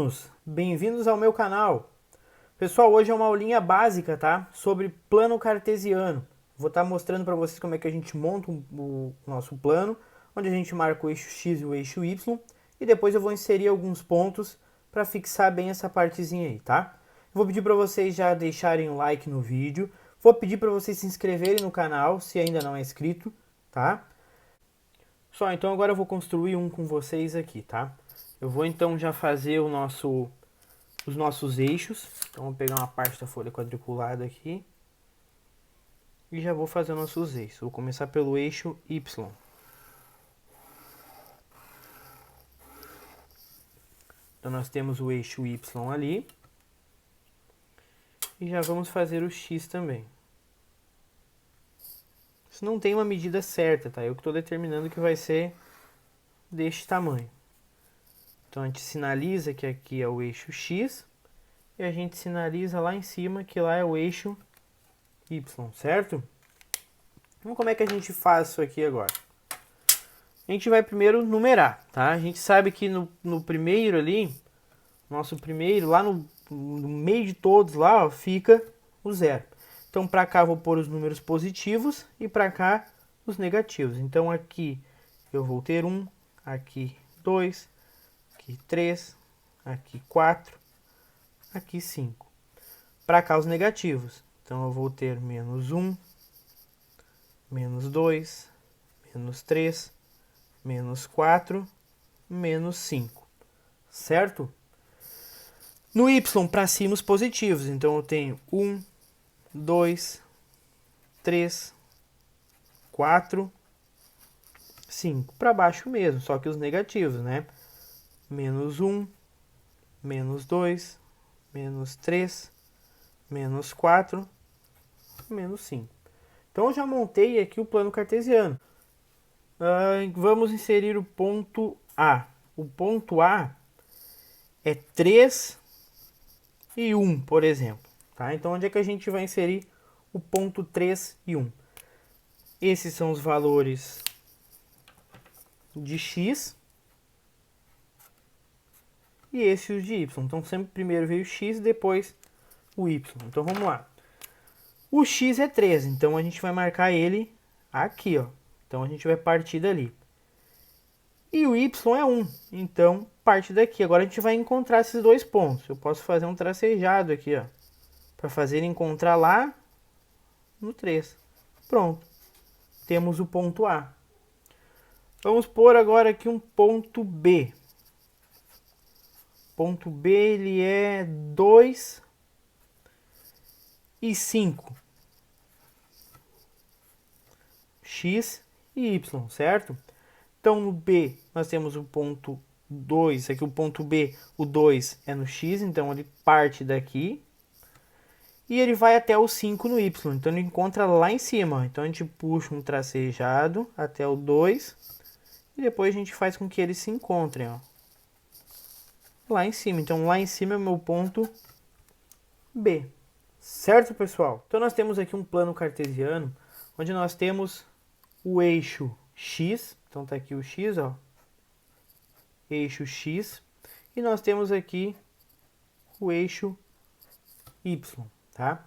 alunos, bem-vindos ao meu canal. Pessoal, hoje é uma aulinha básica, tá? Sobre plano cartesiano. Vou estar mostrando para vocês como é que a gente monta o nosso plano, onde a gente marca o eixo X e o eixo Y, e depois eu vou inserir alguns pontos para fixar bem essa partezinha aí, tá? Vou pedir para vocês já deixarem o like no vídeo, vou pedir para vocês se inscreverem no canal, se ainda não é inscrito, tá? Só, então agora eu vou construir um com vocês aqui, tá? Eu vou então já fazer os nossos eixos. Então vou pegar uma parte da folha quadriculada aqui. E já vou fazer os nossos eixos. Vou começar pelo eixo Y. Então nós temos o eixo Y ali. E já vamos fazer o X também. Isso não tem uma medida certa, tá? Eu que estou determinando que vai ser deste tamanho. Então a gente sinaliza que aqui é o eixo X. E a gente sinaliza lá em cima que lá é o eixo Y, certo? Então como é que a gente faz isso aqui agora? A gente vai primeiro numerar, tá? A gente sabe que no primeiro ali, nosso primeiro, lá no meio de todos lá, ó, fica o zero. Então para cá eu vou pôr os números positivos e para cá os negativos. Então aqui eu vou ter 1, aqui 2, aqui 3, aqui 4, aqui 5. Para cá os negativos. Então eu vou ter menos 1, menos 2, menos 3, menos 4, menos 5, certo? No Y, para cima, os positivos. Então, eu tenho 1, 2, 3, 4, 5. Para baixo mesmo, só que os negativos, né? Menos 1, menos 2, menos 3, menos 4, menos 5. Então, eu já montei aqui o plano cartesiano. Vamos inserir o ponto A. O ponto A é 3 e 1, por exemplo. Tá? Então, onde é que a gente vai inserir o ponto 3 e 1? Esses são os valores de x e esses os de y. Então, sempre primeiro veio o x, depois o y. Então, vamos lá. O x é 3, então a gente vai marcar ele aqui, ó. Então, a gente vai partir dali. E o y é 1, então parte daqui. Agora a gente vai encontrar esses dois pontos. Eu posso fazer um tracejado aqui, ó, para fazer encontrar lá no 3. Pronto. Temos o ponto A. Vamos pôr agora aqui um ponto B. Ponto B ele é 2 e 5. X e Y, certo? Então, no B, nós temos o ponto 2. Aqui o ponto B, o 2 é no X, então ele parte daqui. E ele vai até o 5 no Y, então ele encontra lá em cima. Então, a gente puxa um tracejado até o 2. E depois a gente faz com que eles se encontrem, ó, lá em cima. Então, lá em cima é o meu ponto B. Certo, pessoal? Então, nós temos aqui um plano cartesiano, onde nós temos o eixo X. Então, tá aqui o X, ó. Eixo X. E nós temos aqui o eixo Y, tá?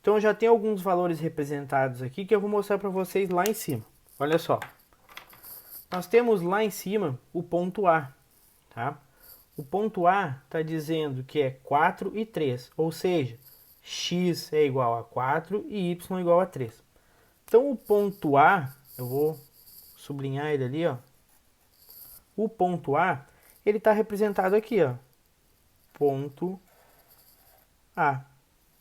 Então, já tem alguns valores representados aqui que eu vou mostrar para vocês lá em cima. Olha só. Nós temos lá em cima o ponto A, tá? O ponto A está dizendo que é 4 e 3, ou seja, x é igual a 4 e y é igual a 3. Então, o ponto A, eu vou sublinhar ele ali, ó. O ponto A, ele está representado aqui, ó. Ponto A.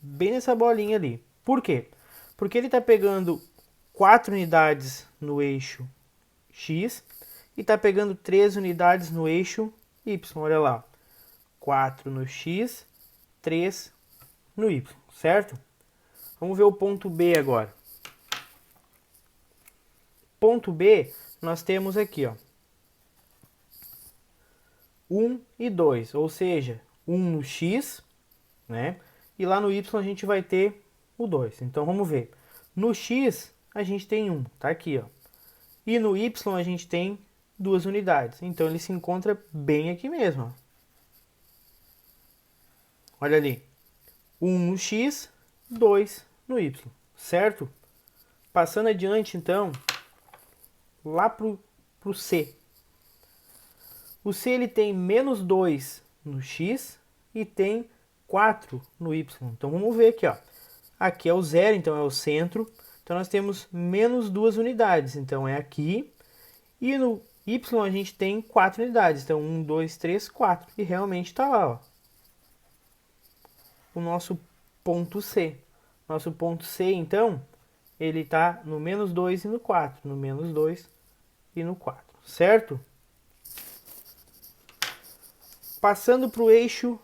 Bem nessa bolinha ali. Por quê? Porque ele está pegando 4 unidades no eixo X e está pegando 3 unidades no eixo Y. Olha lá. 4 no X, 3 no Y, certo? Vamos ver o ponto B agora. Ponto B, nós temos aqui, ó, 1 e 2, ou seja, 1 no X, né? E lá no Y a gente vai ter o 2. Então, vamos ver. No X, a gente tem 1, tá aqui, ó. E no Y a gente tem 2 unidades. Então, ele se encontra bem aqui mesmo, ó. Olha ali. 1 no x, 2 no y, certo? Passando adiante, então, lá pro C. O C ele tem menos 2 no x e tem 4 no y. Então vamos ver aqui, ó. Aqui é o zero, então é o centro. Então nós temos menos 2 unidades, então é aqui. E no y a gente tem 4 unidades, então 1, 2, 3, 4. E realmente está lá, ó. O nosso ponto C. Nosso ponto C, então, ele está no menos 2 e no 4. No menos 2 e no 4, certo? Passando para o eixo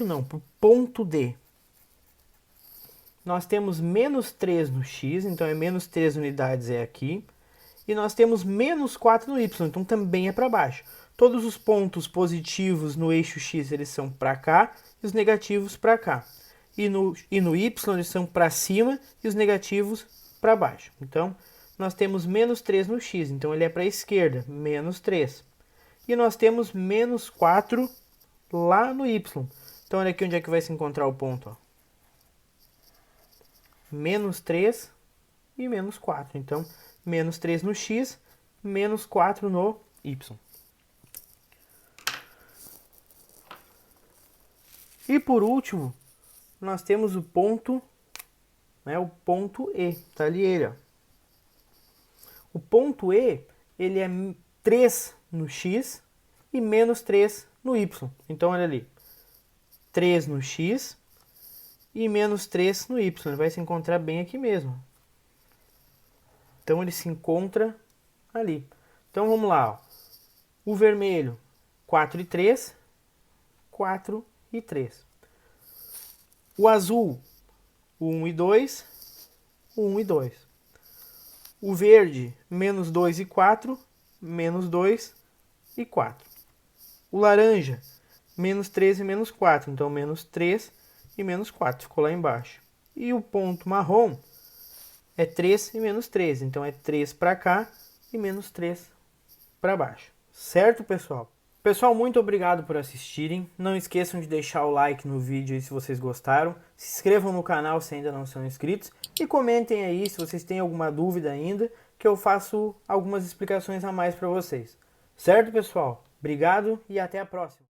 não, para o ponto D. Nós temos menos 3 no x, então é menos 3 unidades é aqui. E nós temos menos 4 no y, então também é para baixo. Todos os pontos positivos no eixo x eles são para cá e os negativos para cá. E no y eles são para cima e os negativos para baixo. Então nós temos menos 3 no x, então ele é para a esquerda, menos 3. E nós temos menos 4 lá no y. Então olha aqui onde é que vai se encontrar o ponto. Ó. Menos 3 e menos 4. Então, menos 3 no x, menos 4 no y. E por último, nós temos o ponto, né, o ponto E. Tá ali ele, ó. O ponto E, ele é 3 no x e menos 3 no y. Então, olha ali. 3 no x e menos 3 no y. Ele vai se encontrar bem aqui mesmo. Então, ele se encontra ali. Então, vamos lá. Ó. O vermelho, 4 e 3. 4 e 3. O azul, 1 e 2. 1 e 2. O verde, menos 2 e 4, menos 2 e 4. O laranja, menos 3 e menos 4, então menos 3 e menos 4, ficou lá embaixo. E o ponto marrom é 3 e menos 3, então é 3 para cá e menos 3 para baixo. Certo, pessoal? Pessoal, muito obrigado por assistirem. Não esqueçam de deixar o like no vídeo aí se vocês gostaram. Se inscrevam no canal se ainda não são inscritos. E comentem aí se vocês têm alguma dúvida ainda, que eu faço algumas explicações a mais para vocês. Certo, pessoal? Obrigado e até a próxima.